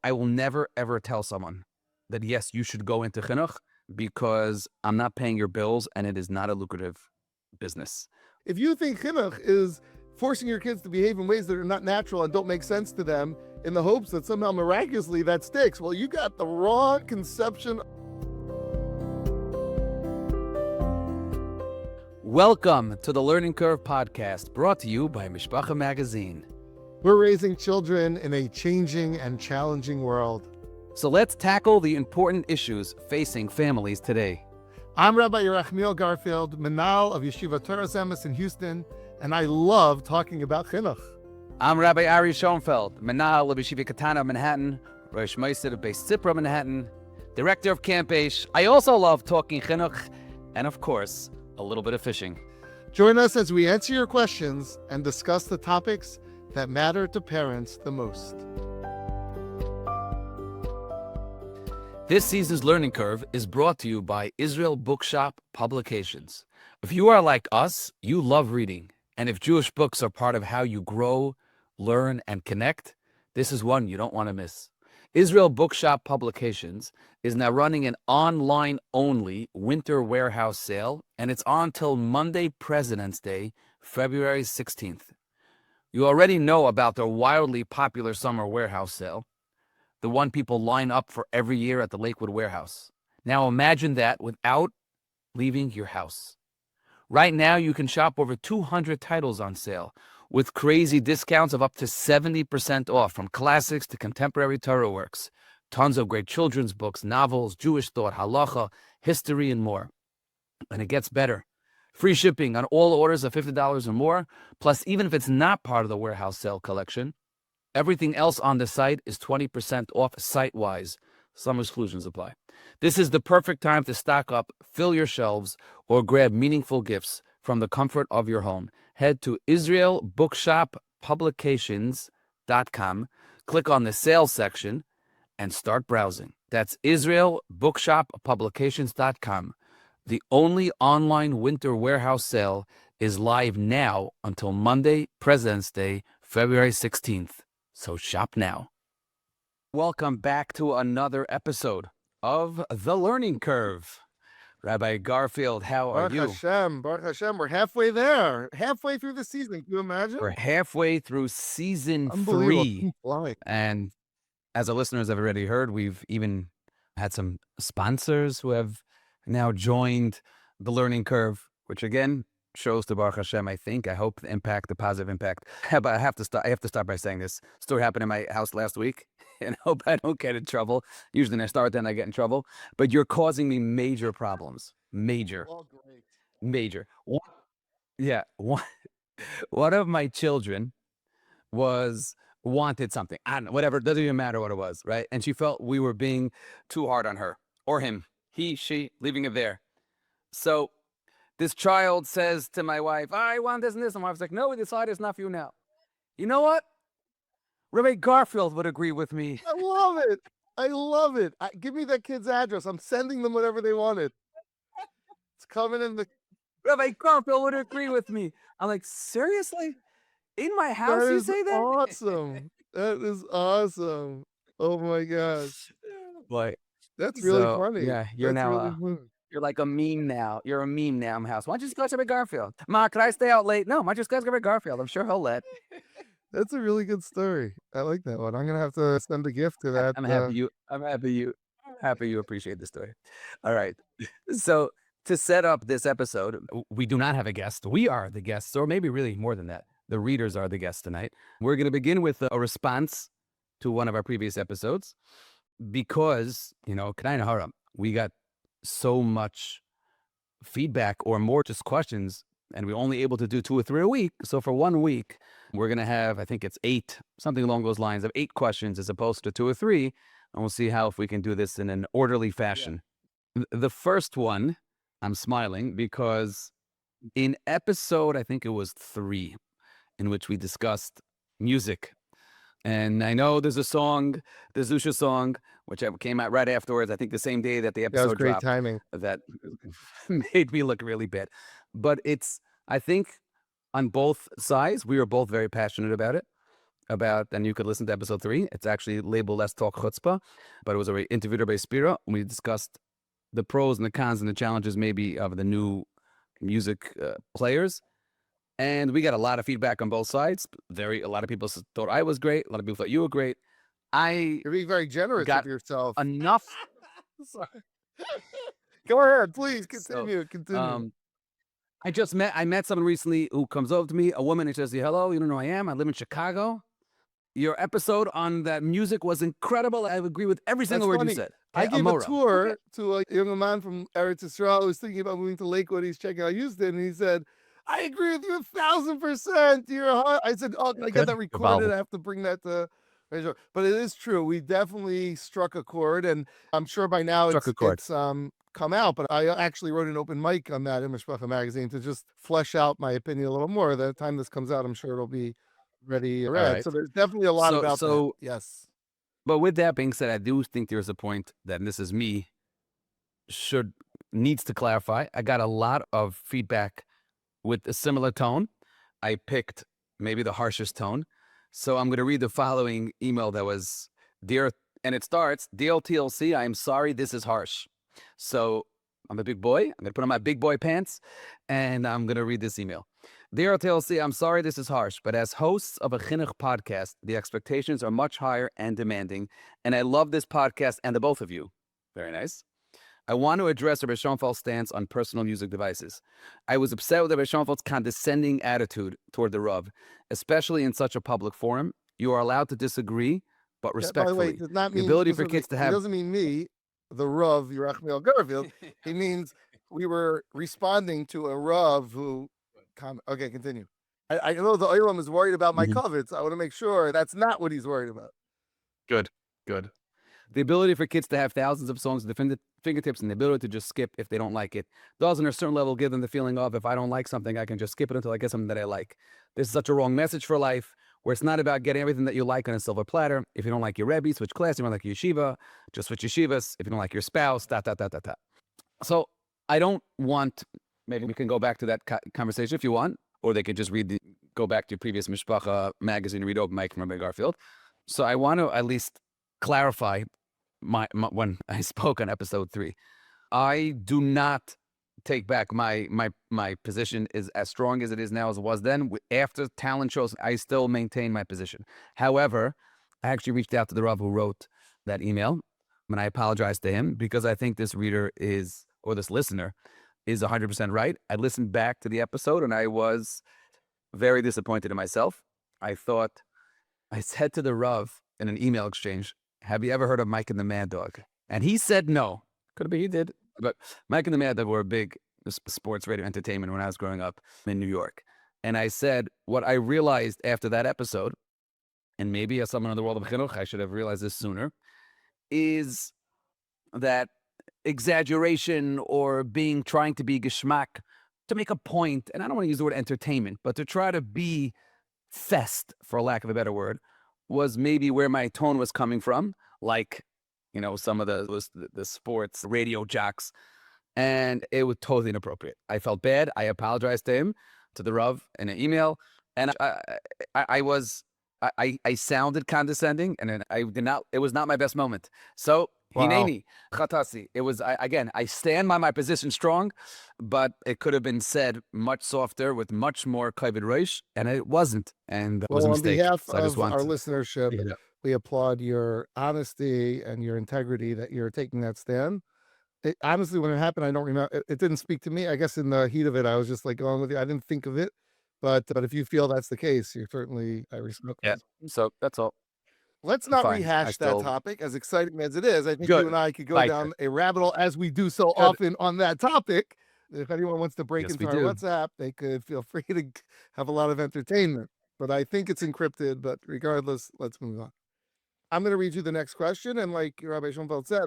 I will never, ever tell someone that, yes, you should go into Chinuch because I'm not paying your bills and it is not a lucrative business. If you think Chinuch is forcing your kids to behave in ways that are not natural and don't make sense to them in the hopes that somehow miraculously that sticks, well, you got the wrong conception. Welcome to the Learning Curve podcast, brought to you by Mishpacha magazine. We're raising children in a changing and challenging world. So let's tackle the important issues facing families today. I'm Rabbi Yerachmiel Garfield, Menal of Yeshiva Torah Zemes in Houston, and I love talking about Chinuch. I'm Rabbi Ari Schoenfeld, Menal of Yeshiva Katana of Manhattan, Rosh Meister of Beis Sipra Manhattan, Director of Camp Aish. I also love talking Chinuch, and of course, a little bit of fishing. Join us as we answer your questions and discuss the topics that matter to parents the most. This season's Learning Curve is brought to you by Israel Bookshop Publications. If you are like us, you love reading. And if Jewish books are part of how you grow, learn, and connect, this is one you don't want to miss. Israel Bookshop Publications is now running an online-only winter warehouse sale, and it's on till Monday, President's Day, February 16th. You already know about their wildly popular summer warehouse sale, the one people line up for every year at the Lakewood warehouse. Now imagine that without leaving your house. Right now, you can shop over 200 titles on sale with crazy discounts of up to 70% off, from classics to contemporary Torah works. Tons of great children's books, novels, Jewish thought, halacha, history, and more. And it gets better. Free shipping on all orders of $50 or more. Plus, even if it's not part of the warehouse sale collection, everything else on the site is 20% off site-wise. Some exclusions apply. This is the perfect time to stock up, fill your shelves, or grab meaningful gifts from the comfort of your home. Head to israelbookshoppublications.com, click on the sales section, and start browsing. That's israelbookshoppublications.com. The only online winter warehouse sale is live now until Monday, President's Day, February 16th. So shop now. Welcome back to another episode of The Learning Curve. Rabbi Garfield, how are you? Baruch Hashem, we're halfway there. Halfway through the season. Can you imagine? We're halfway through season 3. Unbelievable. And as our listeners have already heard, we've even had some sponsors who have now joined The Learning Curve, which again shows to Baruch Hashem, I hope the positive impact. But I have to start by saying this story happened in my house last week, and I hope I don't get in trouble. Usually when I start, then I get in trouble. But you're causing me major problems. Major. One of my children wanted something. I don't know, whatever. It doesn't even matter what it was, right? And she felt we were being too hard on her or him. He, she, leaving it there. So this child says to my wife, I want this and this. And my wife's like, no, we decided it's not for you now. You know what? Rabbi Garfield would agree with me. I love it. Give me that kid's address. I'm sending them whatever they wanted. It's coming in the... Rabbi Garfield would agree with me. I'm like, seriously? In my house you say that? Awesome. That is awesome. Oh my gosh. Boy. That's really funny. Yeah, you're now you're like a meme now. You're a meme now in my house. Why don't you just go to Rabbi Garfield? Ma, could I stay out late? No, why don't you just go to Rabbi Garfield? I'm sure he'll let. That's a really good story. I like that one. I'm gonna have to send a gift to that. I'm happy you appreciate the story. All right. So to set up this episode, we do not have a guest. We are the guests, or maybe really more than that. The readers are the guests tonight. We're going to begin with a response to one of our previous episodes because, we got so much feedback or more just questions, and we're only able to do 2 or 3 a week. So for 1 week, we're going to have, I think it's 8, something along those lines of 8 questions as opposed to 2 or 3. And we'll see if we can do this in an orderly fashion. Yeah. The first one, I'm smiling because in episode, I think it was 3, in which we discussed music. And I know there's a song, the Zusha song, which came out right afterwards, I think the same day that the episode dropped. That was great timing. That made me look really bad. But I think on both sides, we were both very passionate about it. about, and you could listen to episode 3. It's actually labeled Let's Talk Chutzpah, but it was a interview by Spira, and we discussed the pros and the cons and the challenges maybe of the new music players. And we got a lot of feedback on both sides. A lot of people thought I was great. A lot of people thought you were great. You're being very generous got of yourself. enough. Sorry. Go ahead, please continue. Continue. I met someone recently who comes over to me, a woman, and says, hello, you don't know who I am. I live in Chicago. Your episode on that music was incredible. I agree with every single word you said. I gave a tour Okay. to a young man from Eretz Yisrael who was thinking about moving to Lakewood. He's checking out Houston, and he said, I agree with you 1,000%. I said, oh, can I get that recorded? I have to bring that to... But it is true. We definitely struck a chord, and I'm sure by now it's come out. But I actually wrote an open mic on that in Mishpacha magazine to just flesh out my opinion a little more. The time this comes out, I'm sure it'll be ready. Right. So there's definitely a lot about that. Yes. But with that being said, I do think there's a point that, and this is me, needs to clarify. I got a lot of feedback with a similar tone. I picked maybe the harshest tone. So I'm going to read the following email that was, and it starts, Dear TLC, I am sorry this is harsh. So I'm a big boy. I'm going to put on my big boy pants, and I'm going to read this email. Dear TLC, I'm sorry this is harsh, but as hosts of a Chinuch podcast, the expectations are much higher and demanding, and I love this podcast and the both of you. Very nice. I want to address Rabbi Schoenfeld's stance on personal music devices. I was upset with Rabbi Schoenfeld's condescending attitude toward the Rav, especially in such a public forum. You are allowed to disagree, but respectfully. By the way, does not mean the ability for kids to have... It doesn't mean me, the Rav, Yerachmiel Garfield. He means we were responding to a Rav who... Okay, continue. I know the Olam is worried about my covets. I want to make sure that's not what he's worried about. Good. The ability for kids to have thousands of songs at their fingertips and the ability to just skip if they don't like it does, on a certain level, give them the feeling of, if I don't like something, I can just skip it until I get something that I like. This is such a wrong message for life, where it's not about getting everything that you like on a silver platter. If you don't like your Rebbe, switch class. If you don't like your yeshiva, just switch yeshivas. If you don't like your spouse, So I don't want, maybe we can go back to that conversation if you want, or they could just go back to your previous Mishpacha magazine and read open mic from Rabbi Garfield. So I want to at least clarify my when I spoke on episode 3, I do not take back my position is as strong as it is now as it was then. After talent shows, I still maintain my position. However, I actually reached out to the Rav who wrote that email, and I apologized to him because I think this reader or this listener is 100% right. I listened back to the episode and I was very disappointed in myself. I said to the Rav in an email exchange, have you ever heard of Mike and the Mad Dog? And he said no. Could have been he did. But Mike and the Mad Dog were a big sports radio entertainment when I was growing up in New York. And I said, what I realized after that episode, and maybe as someone in the world of Chinuch, I should have realized this sooner, is that exaggeration or trying to be geschmack to make a point, and I don't want to use the word entertainment, but to try to be fest, for lack of a better word, was maybe where my tone was coming from, like, some of the sports radio jocks, and it was totally inappropriate. I felt bad. I apologized to him, to the Rav, in an email, and I sounded condescending, and it was not my best moment. So, Hineni, Chatasi. It was, I stand by my position strong, but it could have been said much softer with much more kavod reish, and it wasn't. And it was a mistake. On behalf of our listenership, we applaud your honesty and your integrity that you're taking that stand. Honestly, when it happened, I don't remember. It didn't speak to me. I guess in the heat of it, I was just like going with you. I didn't think of it. But if you feel that's the case, I respect that. Yeah, so that's all. Let's not rehash that topic, as exciting as it is. I think you and I could go down a rabbit hole, as we do so often on that topic. If anyone wants to break into our WhatsApp, they could feel free to have a lot of entertainment. But I think it's encrypted. But regardless, let's move on. I'm going to read you the next question. And like Rabbi Schoenfeld said,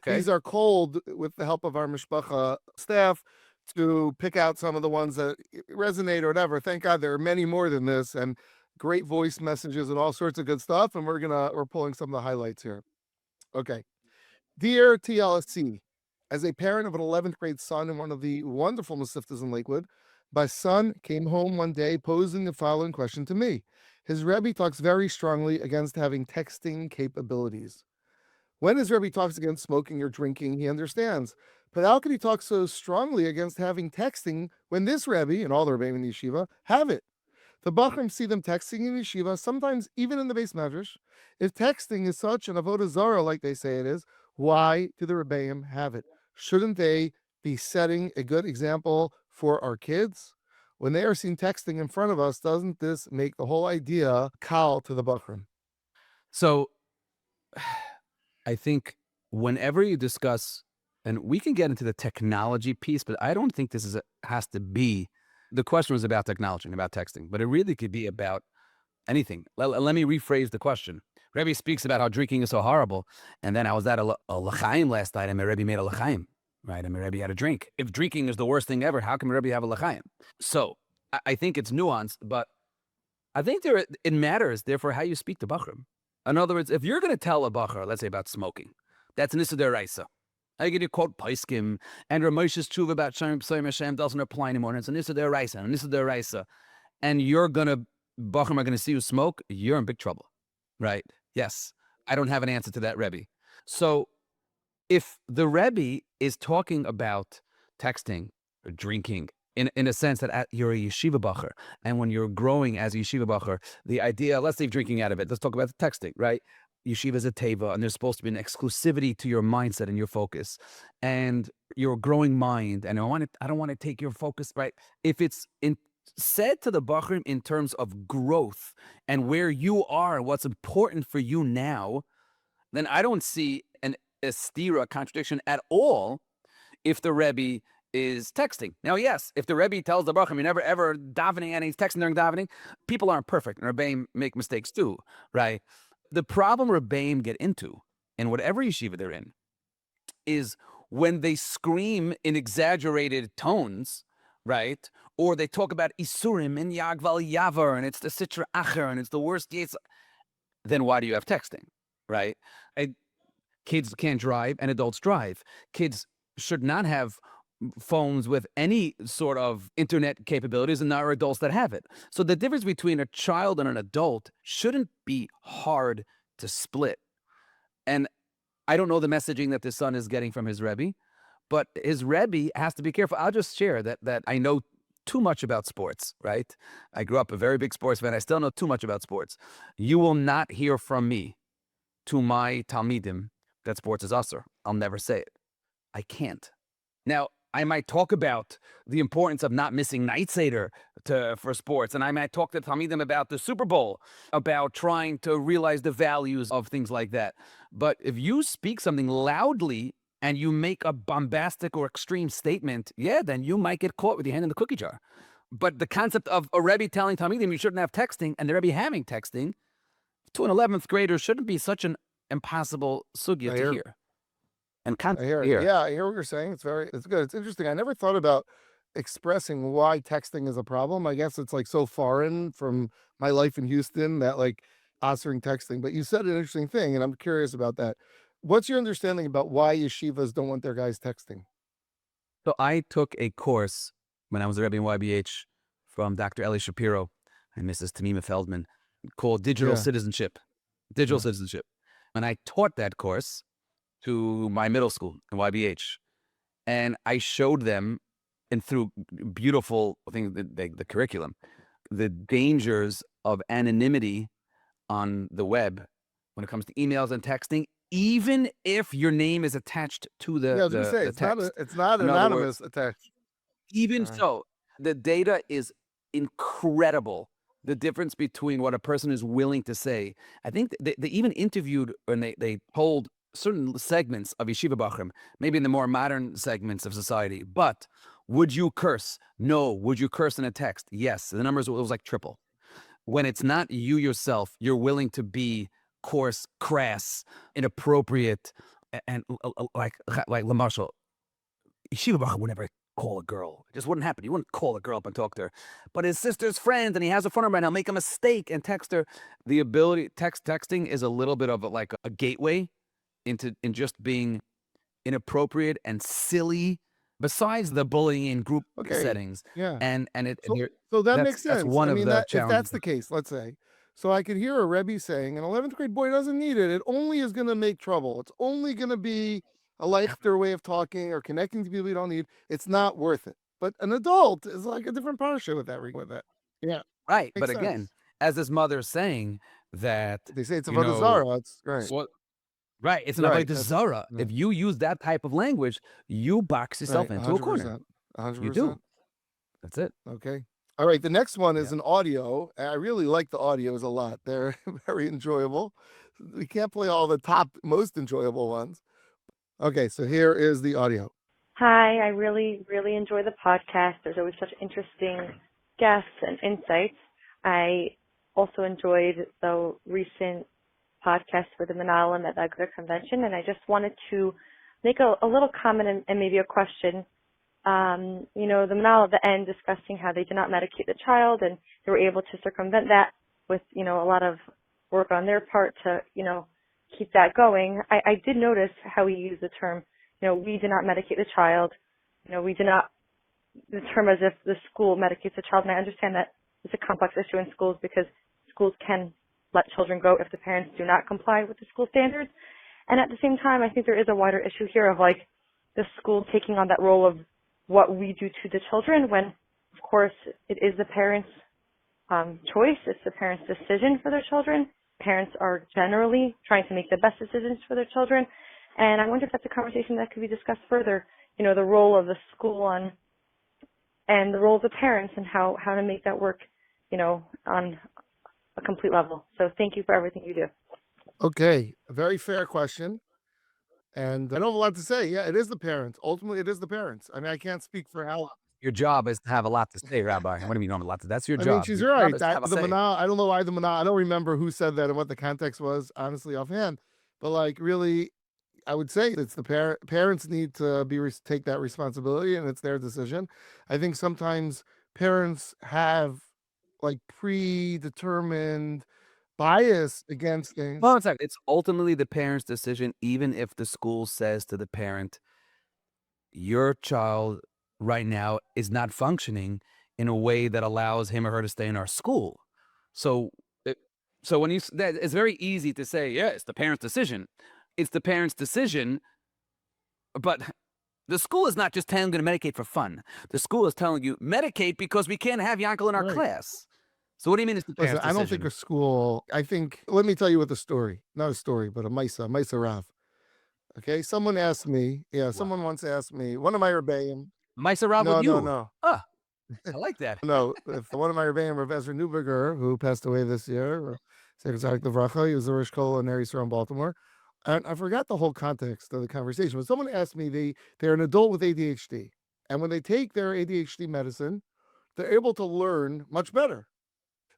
these are cold with the help of our Mishpacha staff to pick out some of the ones that resonate or whatever. Thank God there are many more than this, and great voice messages and all sorts of good stuff. And we're pulling some of the highlights here. Okay. Dear TLSC, as a parent of an 11th grade son and one of the wonderful Masiftas in Lakewood, My son came home one day posing the following question to me. His Rebbe talks very strongly against having texting capabilities. When his Rebbe talks against smoking or drinking, he understands. But how could he talk so strongly against having texting when this Rebbe, and all the Rebbe in the yeshiva, have it? The Bachrim see them texting in yeshiva, sometimes even in the base medrash. If texting is such an avodah zarah like they say it is, why do the Rebbeim have it? Shouldn't they be setting a good example for our kids? When they are seen texting in front of us, doesn't this make the whole idea kal to the Bachrim? So I think whenever you discuss, and we can get into the technology piece, but I don't think this has to be, the question was about technology and about texting, but it really could be about anything. Let me rephrase the question. Rebbe speaks about how drinking is so horrible, and then I was at a l'chaim last night, and my Rebbe made a l'chaim, right? And my Rebbe had a drink. If drinking is the worst thing ever, how can my Rebbe have a l'chaim? So I think it's nuanced, but I think it matters, therefore, how you speak to Bachrim. In other words, if you're going to tell a Bachar, let's say about smoking, that's an Issa D'Oraisa. I get you quote Paiskim, and Ramoshe's tshuva about Shem Psoim Hashem doesn't apply anymore, and it's an Issa D'Oraisa, an Issa D'Oraisa, and Bachrim are going to see you smoke, you're in big trouble, right? Yes, I don't have an answer to that, Rebbe. So if the Rebbe is talking about texting or drinking, in a sense that you're a yeshiva bacher, and when you're growing as a yeshiva bacher, the idea, let's leave drinking out of it, let's talk about the texting, right? Yeshiva is a teva, and there's supposed to be an exclusivity to your mindset and your focus, and your growing mind, and I don't want to take your focus, right? If it's said to the bachrim in terms of growth and where you are, what's important for you now, then I don't see a stira, a contradiction at all if the Rebbe is texting. Now, yes, if the Rebbe tells the Bachrim, you're never ever davening and he's texting during davening, people aren't perfect, and Rebbeim make mistakes too, right? The problem Rebbeim get into, in whatever yeshiva they're in, is when they scream in exaggerated tones, right? Or they talk about Isurim and Yagval Yavar, and it's the Sitra Acher, and it's the worst case. Then why do you have texting, right? Kids can't drive, and adults drive. Kids should not have phones with any sort of internet capabilities, and there are adults that have it. So the difference between a child and an adult shouldn't be hard to split. And I don't know the messaging that the son is getting from his Rebbe, but his Rebbe has to be careful. I'll just share that I know too much about sports, right? I grew up a very big sports fan. I still know too much about sports. You will not hear from me to my Talmidim that sports is usur. I'll never say it. I can't. Now, I might talk about the importance of not missing Night Seder for sports, and I might talk to Talmidim about the Super Bowl, about trying to realize the values of things like that. But if you speak something loudly and you make a bombastic or extreme statement, yeah, then you might get caught with your hand in the cookie jar. But the concept of a Rebbe telling Talmidim you shouldn't have texting, and the Rebbe having texting, to an 11th grader shouldn't be such an impossible sugya to hear. And I hear it. Yeah, I hear what you're saying. It's good. It's interesting. I never thought about expressing why texting is a problem. I guess it's like so foreign from my life in Houston that like answering texting. But you said an interesting thing, and I'm curious about that. What's your understanding about why yeshivas don't want their guys texting? So I took a course when I was a Rebbe in YBH from Dr. Eli Shapiro and Mrs. Tamima Feldman called Digital Citizenship. Citizenship. And I taught that course to my middle school in YBH. And I showed them, and through beautiful things, the curriculum, the dangers of anonymity on the web when it comes to emails and texting, even if your name is attached to the text. It's not anonymous attached. Even so, the data is incredible. The difference between what a person is willing to say. I think they even interviewed, and they told certain segments of yeshiva bachrim, maybe in the more modern segments of society, but would you curse? No. Would you curse in a text? Yes. The numbers, it was like triple. When it's not you yourself, you're willing to be coarse, crass, inappropriate, and like Lamarshal, yeshiva bachrim would never call a girl. It just wouldn't happen. You wouldn't call a girl up and talk to her. But his sister's friend, and he has a phone number, and he'll make a mistake and text her. The ability, texting is a little bit of like a gateway in just being inappropriate and silly besides the bullying in group settings. Yeah. And so that makes sense. That's one of the if challenges. that's the case, let's say, so I could hear a Rebbe saying an 11th grade boy doesn't need it. It only is going to make trouble. It's only going to be a leichter way of talking or connecting to people you don't need. It's not worth it. But an adult is like a different parsha with that. Yeah. Right. But again, as this mother is saying that they say it's about a Zara. It's right. Right. It's an avodah zara. If you use that type of language, you box yourself into a corner. 100%. You do. That's it. Okay. All right. The next one is an audio. I really like the audios a lot. They're very enjoyable. We can't play all the most enjoyable ones. Okay. So here is the audio. Hi. I really, really enjoy the podcast. There's always such interesting guests and insights. I also enjoyed the recent podcast with the Menalim at the Aguda Convention, and I just wanted to make a little comment and maybe a question. The Menalim at the end discussing how they did not medicate the child, and they were able to circumvent that with, a lot of work on their part to, keep that going. I did notice how he used the term, we did not medicate the child. We did not, the term as if the school medicates the child, and I understand that it's a complex issue in schools because schools can let children go if the parents do not comply with the school standards. And at the same time, I think there is a wider issue here of the school taking on that role of what we do to the children when, of course, it is the parents' choice. It's the parents' decision for their children. Parents are generally trying to make the best decisions for their children. And I wonder if that's a conversation that could be discussed further, the role of the school and the role of the parents and how to make that work, on a complete level. So thank you for everything you do. Okay. A very fair question. And I don't have a lot to say. Yeah, it is the parents. Ultimately, it is the parents. I mean, I can't speak for how. Your job is to have a lot to say, Rabbi. What do you mean you don't have a lot to say? That's your job. I mean, she's right. I don't know why I don't remember who said that and what the context was, honestly, offhand. But really, I would say it's the parents need to take that responsibility, and it's their decision. I think sometimes parents have predetermined bias against things. Well, it's ultimately the parent's decision, even if the school says to the parent, your child right now is not functioning in a way that allows him or her to stay in our school. So when it's very easy to say, yeah, it's the parent's decision. It's the parent's decision, but the school is not just telling you to medicate for fun. The school is telling you, medicate because we can't have Yankel in our class. So what do you mean it's the parent's decision? I don't think a school, let me tell you what the story, not a story, but a Maisa Rav. Okay, someone asked me, someone once asked me, one of my Rebbeim. Maisa Rav with you? No. I like that. No, one of my Rebbeim, Rav Ezra Neuberger, who passed away this year, he was the Rosh Kol and Erisrael in Baltimore. And I forgot the whole context of the conversation, but someone asked me, they're an adult with ADHD. And when they take their ADHD medicine, they're able to learn much better.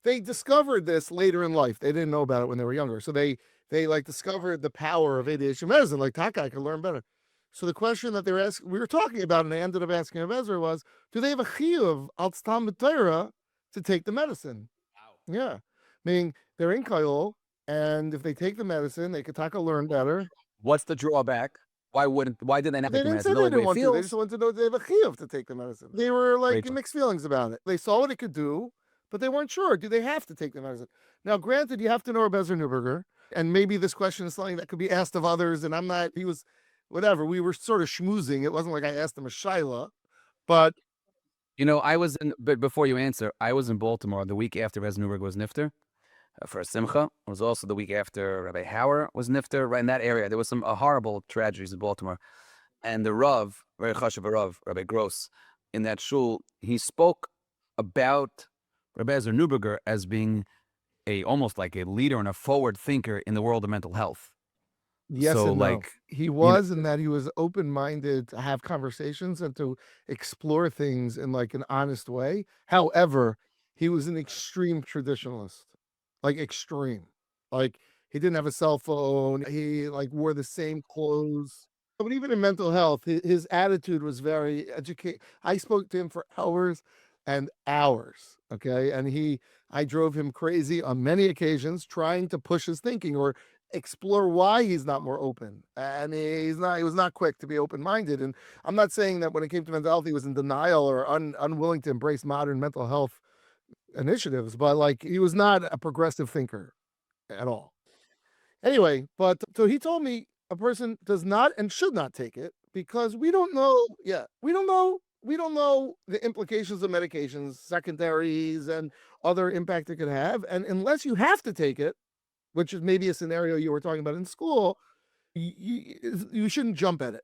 They discovered this later in life. They didn't know about it when they were younger. So they discovered the power of ADHD medicine, Taka can learn better. So the question that they're asking, we were talking about, and I ended up asking Rav Ezra was, do they have a chiyuv al tztam b'Torah to take the medicine? Wow. Yeah. Meaning they're in Kayol, and if they take the medicine, they could Taka learn better. What's the drawback? Why did they not take the medicine? They didn't want to. They just wanted to know they have a chiyuv to take the medicine. They were mixed feelings about it. They saw what it could do, but they weren't sure. Do they have to take the medicine? Now, granted, you have to know Rabbi Ezra Neuberger, and maybe this question is something that could be asked of others, and he was, whatever. We were sort of schmoozing. It wasn't like I asked him a shaila, but. But before you answer, I was in Baltimore the week after Rabbi Ezra Neuberger was nifter for a simcha. It was also the week after Rabbi Hauer was nifter. Right in that area, there was some horrible tragedies in Baltimore. And the Rav, very chashuv Rav, Rabbi Gross, in that shul, he spoke about Rabbi Ezra Neuberger as being almost like a leader and a forward thinker in the world of mental health. Yes, and no. He was, in that he was open-minded to have conversations and to explore things in an honest way. However, he was an extreme traditionalist, extreme. He didn't have a cell phone. He wore the same clothes. But even in mental health, his attitude was very educated. I spoke to him for hours and hours. Okay. And I drove him crazy on many occasions trying to push his thinking or explore why he's not more open. And he was not quick to be open-minded. And I'm not saying that when it came to mental health, he was in denial or unwilling to embrace modern mental health initiatives, but like he was not a progressive thinker at all. Anyway, but so he told me a person does not and should not take it because we don't know. Yeah, we don't know the implications of medications, secondaries, and other impact it could have. And unless you have to take it, which is maybe a scenario you were talking about in school, you shouldn't jump at it.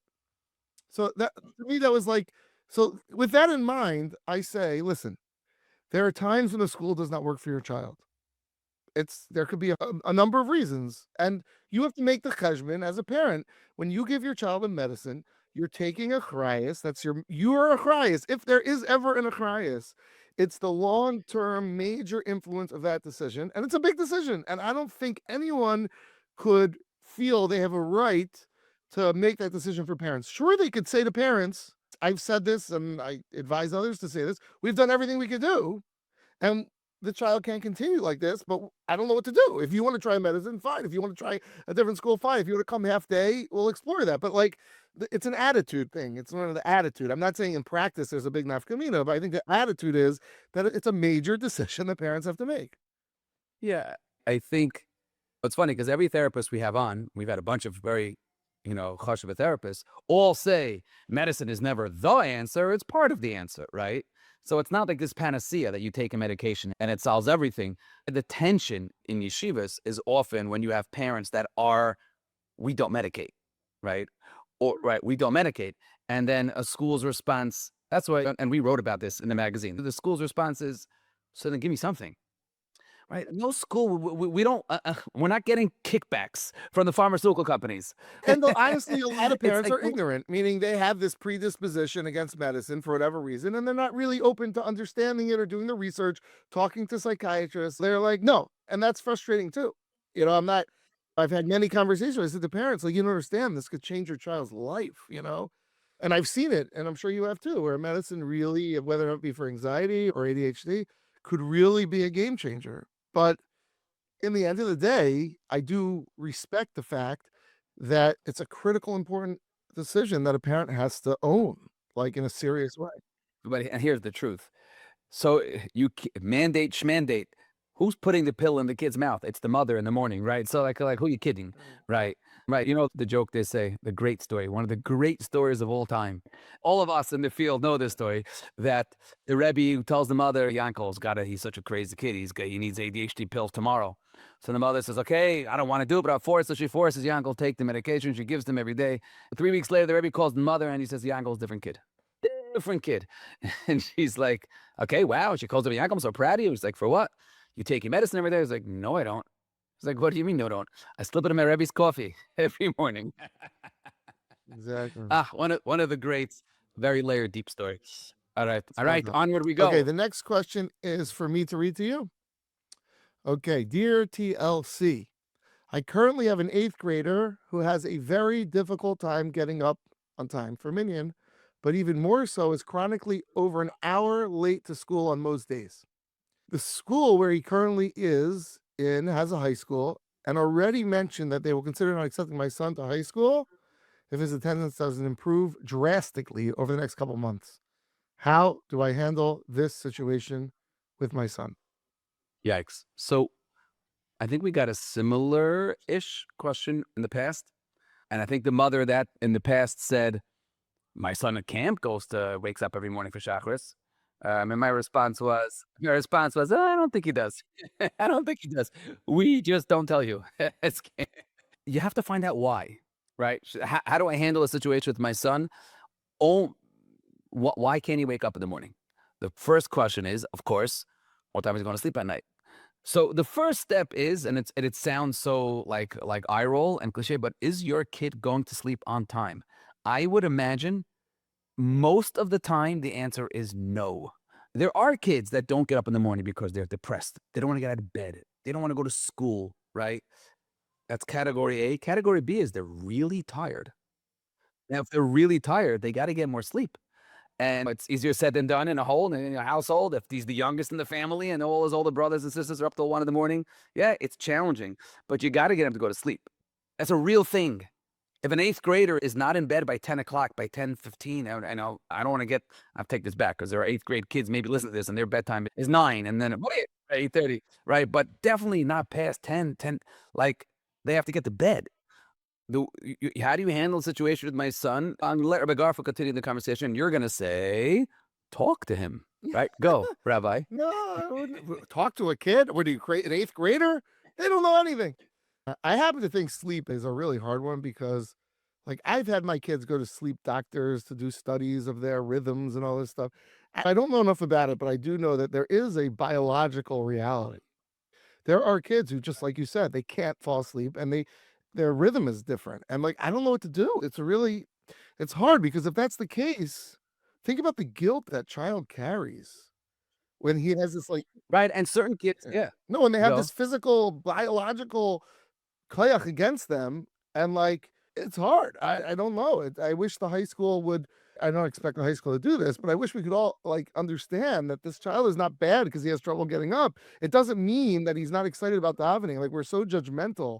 So that to me, that was like, so with that in mind, I say, listen, there are times when the school does not work for your child. There could be a number of reasons, and you have to make the cheshbon as a parent. When you give your child a medicine, you're taking a achrayus. You are a achrayus. If there is ever an achrayus, it's the long-term major influence of that decision, and it's a big decision. And I don't think anyone could feel they have a right to make that decision for parents. Sure, they could say to parents, I've said this, and I advise others to say this, we've done everything we could do, and the child can't continue like this, but I don't know what to do. If you want to try medicine, fine. If you want to try a different school, fine. If you want to come half day, we'll explore that. But like, it's an attitude thing. It's one of the attitude. I'm not saying in practice there's a big nafkamina, but I think the attitude is that it's a major decision that parents have to make. Yeah, I think it's funny because every therapist we have on, we've had a bunch of very, chashuva therapists, all say medicine is never the answer. It's part of the answer, right? So it's not like this panacea that you take a medication and it solves everything. The tension in yeshivas is often when you have parents that we don't medicate, right? We don't medicate. And then a school's response, that's why, and we wrote about this in the magazine, the school's response is, so then give me something. Right? No school, we don't, we're not getting kickbacks from the pharmaceutical companies. And honestly, a lot of parents are ignorant, meaning they have this predisposition against medicine for whatever reason, and they're not really open to understanding it or doing the research, talking to psychiatrists. They're like, no. And that's frustrating too. I've had many conversations. I said to parents, like, you don't understand, this could change your child's life, And I've seen it, and I'm sure you have too, where medicine really, whether it be for anxiety or ADHD, could really be a game changer. But in the end of the day, I do respect the fact that it's a critical, important decision that a parent has to own, like in a serious way. But and here's the truth. So you mandate schmandate. Who's putting the pill in the kid's mouth? It's the mother in the morning, right? So like who are you kidding? Right. Right. You know the joke they say, the great story, one of the great stories of all time. All of us in the field know this story, that the Rebbe who tells the mother, Yankel's he's such a crazy kid. He needs ADHD pills tomorrow. So the mother says, okay, I don't want to do it, but I'll force it. So she forces Yankel to take the medication. She gives them every day. 3 weeks later, the Rebbe calls the mother and he says, Yankel's different kid. And she's like, okay, wow. She calls him Yankel. I'm so proud of you. He's like, for what? You take your medicine every day? He's like, no, I don't. He's like, what do you mean, no, don't? I slip it in my Rebbe's coffee every morning. Exactly. One of the greats, very layered, deep story. All right, onward we go. Okay, the next question is for me to read to you. Okay, dear TLC, I currently have an 8th grader who has a very difficult time getting up on time for Minyan, but even more so is chronically over an hour late to school on most days. The school where he currently is in has a high school and already mentioned that they will consider not accepting my son to high school if his attendance doesn't improve drastically over the next couple months. How do I handle this situation with my son? Yikes. So I think we got a similar-ish question in the past. And I think the mother that in the past said, my son at camp wakes up every morning for Shacharis. And my response was, I don't think he does. I don't think he does. We just don't tell you. You have to find out why, right? How do I handle a situation with my son? Why can't he wake up in the morning? The first question is, of course, what time is he going to sleep at night? So the first step is, and it sounds so like eye roll and cliche, but is your kid going to sleep on time? I would imagine most of the time, the answer is no. There are kids that don't get up in the morning because they're depressed. They don't want to get out of bed. They don't want to go to school, right? That's category A. Category B is they're really tired. Now, if they're really tired, they got to get more sleep. And it's easier said than done in a household. If he's the youngest in the family and all his older brothers and sisters are up till 1 in the morning, yeah, it's challenging. But you got to get him to go to sleep. That's a real thing. If an 8th grader is not in bed by 10 o'clock, by 10:15, I know I don't want to get, I'll take this back because there are 8th grade kids maybe listen to this and their bedtime is 9 and then 8:30, right? But definitely not past 10, like they have to get to bed. How do you handle the situation with my son? I'm going to let Rabbi Garfield continue the conversation. You're going to say, talk to him, right? Go, Rabbi. No, I wouldn't talk to a kid. What do you create, an 8th grader? They don't know anything. I happen to think sleep is a really hard one because, like, I've had my kids go to sleep doctors to do studies of their rhythms and all this stuff. I don't know enough about it, but I do know that there is a biological reality. There are kids who, just like you said, they can't fall asleep and their rhythm is different. And like, I don't know what to do. It's hard because if that's the case, think about the guilt that child carries when he has this like right. And certain kids, no, when they have this physical, biological koyach against them, and like it's hard. I don't know. I wish the high school would. I don't expect the high school to do this, but I wish we could all like understand that this child is not bad because he has trouble getting up. It doesn't mean that he's not excited about davening. Like, we're so judgmental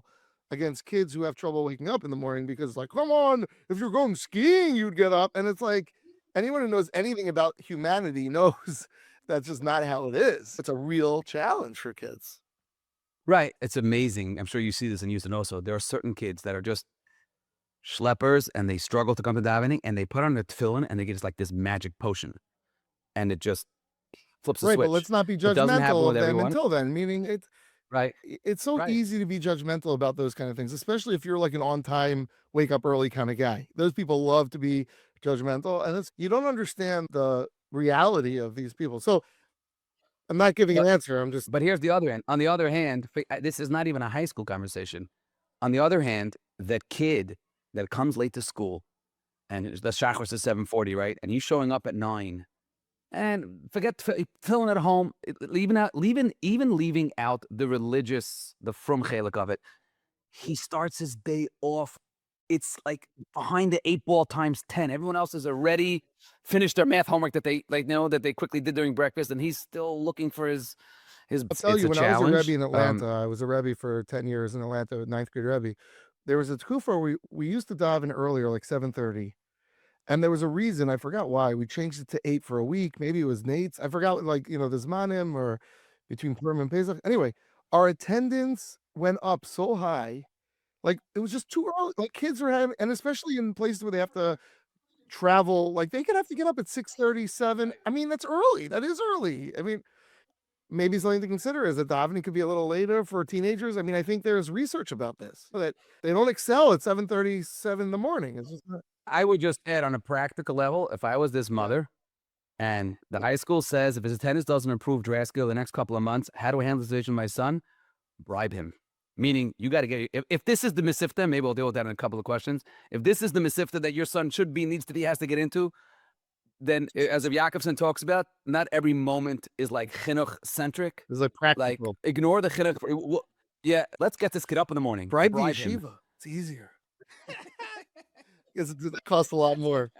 against kids who have trouble waking up in the morning because, like, come on, if you're going skiing, you'd get up. And it's like, anyone who knows anything about humanity knows that's just not how it is. It's a real challenge for kids. Right. It's amazing. I'm sure you see this in Houston also. There are certain kids that are just schleppers and they struggle to come to davening and they put on their tefillin and they get like this magic potion and it just flips the switch. Right, but let's not be judgmental of them until then, meaning it's so easy to be judgmental about those kind of things, especially if you're like an on-time, wake up early kind of guy. Those people love to be judgmental, and you don't understand the reality of these people. So I'm not giving an answer. I'm just. But here's the other end. On the other hand, this is not even a high school conversation. On the other hand, that kid that comes late to school, and the Shabbos is 7:40, right? And he's showing up at 9, and forget filling at home, leaving out the religious, the frum chelik of it. He starts his day off. It's like behind the 8 ball times 10. Everyone else has already finished their math homework that they that they quickly did during breakfast, and he's still looking for his. I'll tell you, when I was a Rebbe in Atlanta, I was a Rebbe for 10 years in Atlanta, 9th grade Rebbe. There was a tkufa where we used to daven earlier, like 7:30, and there was a reason. I forgot why. We changed it to 8 for a week. Maybe it was Nate's. I forgot, like, the Zmanim or between Purim and Pesach. Anyway, our attendance went up so high. Like, it was just too early. Like, kids were having, and especially in places where they have to travel, like, they could have to get up at 6:30, 7. I mean, that's early. That is early. I mean, maybe something to consider is that davening could be a little later for teenagers. I mean, I think there's research about this, that they don't excel at 7:37 in the morning. It's just not. I would just add, on a practical level, if I was this mother and the high school says if his attendance doesn't improve drastically the next couple of months, how do I handle the situation with my son? Bribe him. Meaning, you got to get, if this is the Mesifta, maybe we'll deal with that in a couple of questions. If this is the Mesifta that your son has to get into, then, as Jacobson talks about, not every moment is like Chinuch centric. It's like practical. Like, ignore the Chinuch. Yeah, let's get this kid up in the morning. Bribe the yeshiva. Him. It's easier. Because it costs a lot more.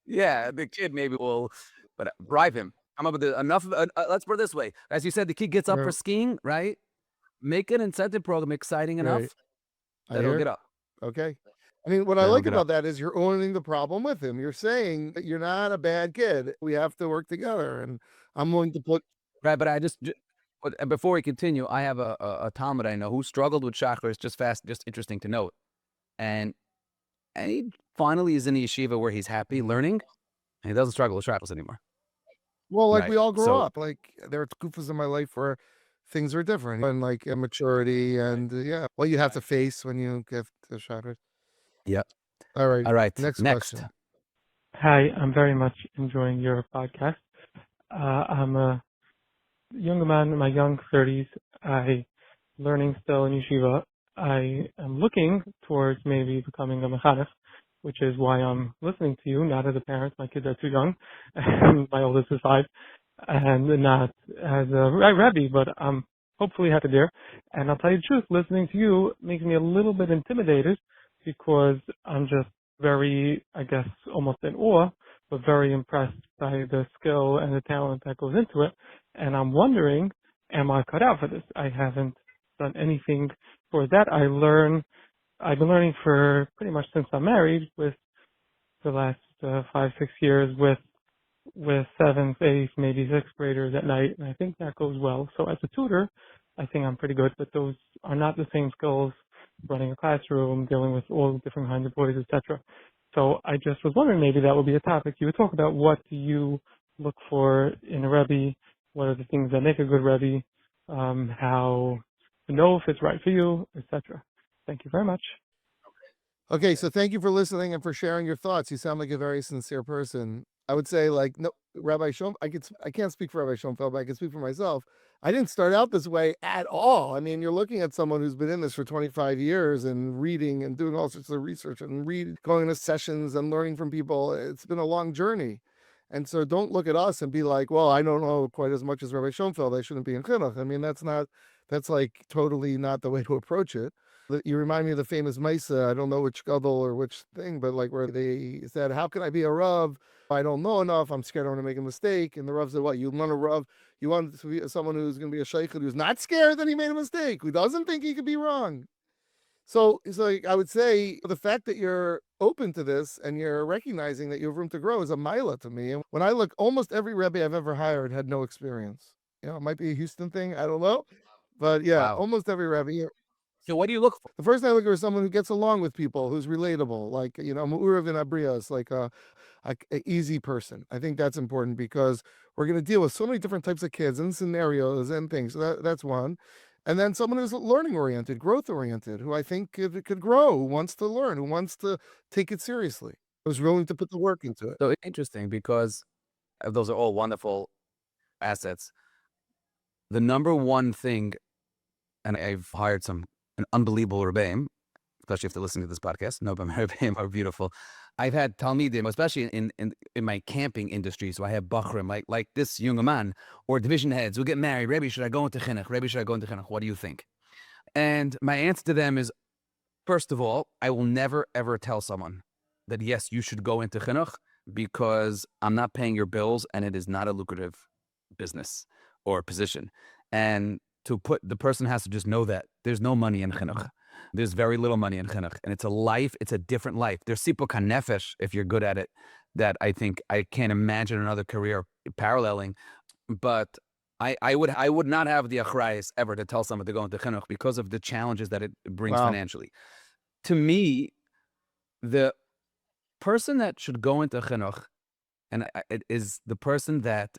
Yeah, the kid maybe will, but bribe him. I'm up with enough. Let's put it this way: as you said, the kid gets up for skiing, right? Make an incentive program exciting enough that he'll get up. Okay. I mean, what I like about that is you're owning the problem with him. You're saying that you're not a bad kid. We have to work together, and I'm willing to put. Right, but before we continue, I have a Talmud I know who struggled with Shachar. Just interesting to note, and he finally is in a yeshiva where he's happy learning, and he doesn't struggle with Shachar anymore. Well, like we all grow up. Like, there are kufas in my life where things are different, and like immaturity, and what you have to face when you get to Shachar. Yep. All right. All right. Next question. Hi, I'm very much enjoying your podcast. I'm a young man in my young 30s. I'm learning still in yeshiva. I am looking towards maybe becoming a mechanech, which is why I'm listening to you, not as a parent. My kids are too young. My oldest is 5. And not as a Rebbe, but I'm hopefully Hassidic. And I'll tell you the truth, listening to you makes me a little bit intimidated, because I'm just very, I guess, almost in awe, but very impressed by the skill and the talent that goes into it. And I'm wondering, am I cut out for this? I haven't done anything for that, I've been learning for pretty much since I'm married, with the last 5-6 years with 7th, 8th, maybe 6th graders at night, and I think that goes well. So as a tutor, I think I'm pretty good, but those are not the same skills, running a classroom, dealing with all different kinds of boys, etc. So I just was wondering, maybe that would be a topic. You would talk about, what do you look for in a Rebbe? What are the things that make a good Rebbe? How to know if it's right for you, etc. Thank you very much. Okay, so thank you for listening and for sharing your thoughts. You sound like a very sincere person. I would say, like, no, Rabbi Schoenfeld, I can't speak for Rabbi Schoenfeld, but I can speak for myself. I didn't start out this way at all. I mean, you're looking at someone who's been in this for 25 years and reading and doing all sorts of research and going to sessions and learning from people. It's been a long journey. And so don't look at us and be like, well, I don't know quite as much as Rabbi Schoenfeld. I shouldn't be in Chinuch. I mean, that's like totally not the way to approach it. You remind me of the famous Mesa. I don't know which gadol or which thing, but like where they said, how can I be a Rav? I don't know enough. I'm scared I'm going to make a mistake. And the Rav said, what? You want a Rav? You want to be someone who's going to be a Sheikh who's not scared that he made a mistake, who doesn't think he could be wrong. So it's like, I would say the fact that you're open to this and you're recognizing that you have room to grow is a mila to me. And when I look, almost every Rebbe I've ever hired had no experience. You know, it might be a Houston thing. I don't know. But yeah, Wow. almost every Rebbe. So what do you look for? The first thing I look for is someone who gets along with people, who's relatable, like, you know, Mu'urav in Abrias, like a easy person. I think that's important because we're going to deal with so many different types of kids and scenarios and things. So that's one. And then someone who's learning oriented, growth oriented, who I think could grow, who wants to learn, who wants to take it seriously, who's willing to put the work into it. So interesting, because those are all wonderful assets. The number one thing, and I've hired an unbelievable Rebbeim, especially if they're listening to this podcast. No, but my Rebbeim are beautiful. I've had Talmidim, especially in my camping industry. So I have Bachrim, like this young man, or division heads who get married. Rebbe, should I go into Chinuch? Rebbe, should I go into Chinuch? What do you think? And my answer to them is, first of all, I will never, ever tell someone that, yes, you should go into Chinuch, because I'm not paying your bills and it is not a lucrative business or position. And the person has to just know that there's no money in Chinuch. There's very little money in Chinuch, and it's a life. It's a different life. There's sipuk hanefesh, if you're good at it, that I think I can't imagine another career paralleling. But I would not have the achrayus ever to tell someone to go into Chinuch because of the challenges that it brings financially. To me, the person that should go into Chinuch, and it is the person that,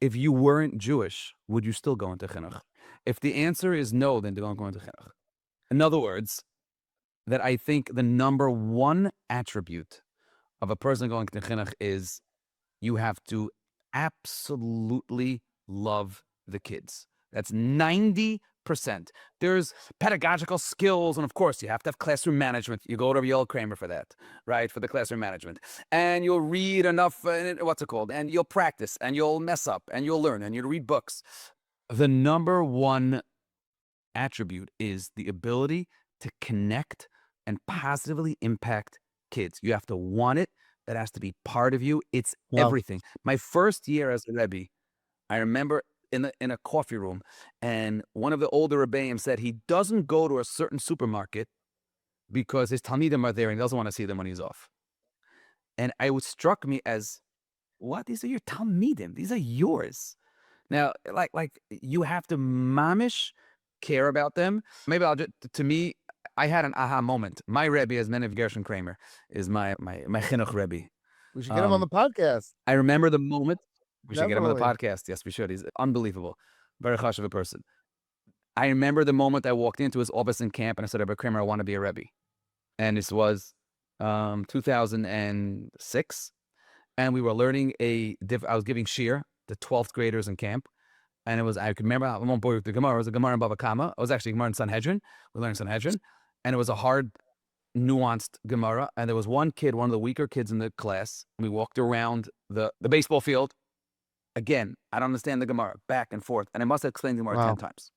if you weren't Jewish, would you still go into Chinuch? If the answer is no, then don't go into Chinuch. In other words, that I think the number one attribute of a person going to Chinuch is you have to absolutely love the kids. That's 90%. There's pedagogical skills, and of course, you have to have classroom management. You go to Yoel Kramer for that, right? For the classroom management. And you'll read enough, and you'll practice, and you'll mess up, and you'll learn, and you'll read books. The number one attribute is the ability to connect and positively impact kids. You have to want it. That has to be part of you. It's everything. My first year as a Rebbe, I remember in a coffee room, and one of the older Rebbeim said he doesn't go to a certain supermarket because his Talmidim are there and he doesn't want to see them when he's off. And it struck me as, what? These are your Talmidim. These are yours. Now, like you have to mamish care about them. Maybe to me, I had an aha moment. My Rebbe, as Menev Gershon Kramer, is my Chinuch Rebbe. We should get him on the podcast. I remember the moment. We should get him on the podcast. Yes, we should. He's unbelievable. Very hush of a person. I remember the moment I walked into his office in camp and I said, Rabbi Kramer, I want to be a Rebbe. And this was 2006. And we were learning I was giving shir, the 12th graders in camp. And I could remember, I won't bore you with the Gemara. It was a Gemara in Bava Kama. It was actually a Gemara in Sanhedrin. We learned Sanhedrin. And it was a hard, nuanced Gemara. And there was one kid, one of the weaker kids in the class. We walked around the baseball field. Again, I don't understand the Gemara, back and forth. And I must have explained the Gemara 10 times.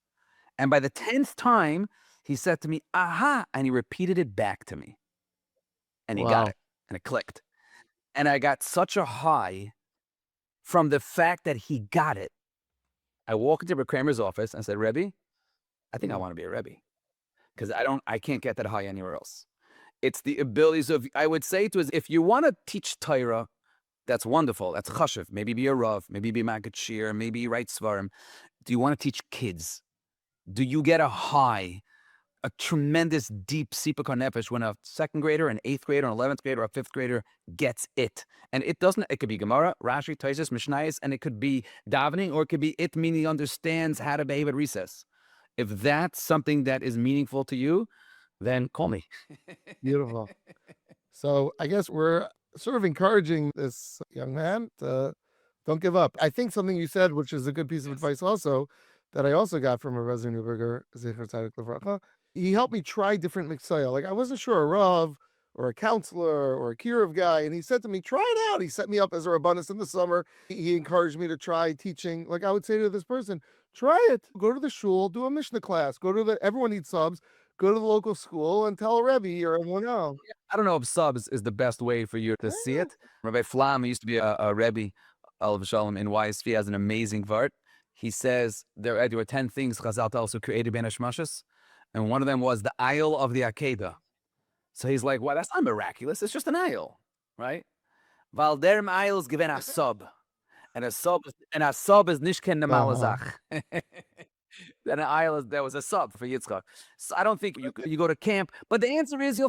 And by the 10th time, he said to me, aha, and he repeated it back to me. And he got it. And it clicked. And I got such a high from the fact that he got it. I walked into Rebbe Kramer's office and said, Rebbe, I think I want to be a Rebbe. because I can't get that high anywhere else. It's the abilities of, I would say to us, if you want to teach Torah, that's wonderful. That's chashuv. Maybe be a Rav, maybe be Maggid Shir, maybe write Svarim. Do you want to teach kids? Do you get a high, a tremendous deep sipuk nefesh when a second grader, an eighth grader, an 11th grader, or a fifth grader gets it? And it doesn't, it could be Gemara, Rashi, Taisus, Mishnayos, and it could be davening, or it could be it meaning he understands how to behave at recess. If that's something that is meaningful to you, then call me. Beautiful. So I guess we're sort of encouraging this young man to don't give up. I think something you said, which is a good piece of advice also, that I also got from a Rebbe Neuberger, Zecher Tzaddik Livracha. He helped me try different miksaya. Like I wasn't sure a Rav or a counselor or a Kiruv guy. And he said to me, try it out. He set me up as a Rabbanus in the summer. He encouraged me to try teaching. Like I would say to this person, try it. Go to the shul, do a Mishnah class, everyone needs subs. Go to the local school and tell a Rebbe or everyone else. I don't know if subs is the best way for you to see it. Rabbi Flam used to be a Rebbe, Alav Shalom, in YSV, has an amazing vart. He says there were 10 things Chazal also created Ben Hashmashas, and one of them was the aisle of the Akedah. So he's like, well, that's not miraculous. It's just an aisle, right? Val derm aisles given a sub, and a sub is nishken nemalazach. Then an aisle there was a sub for Yitzchak. So I don't think you go to camp, but the answer is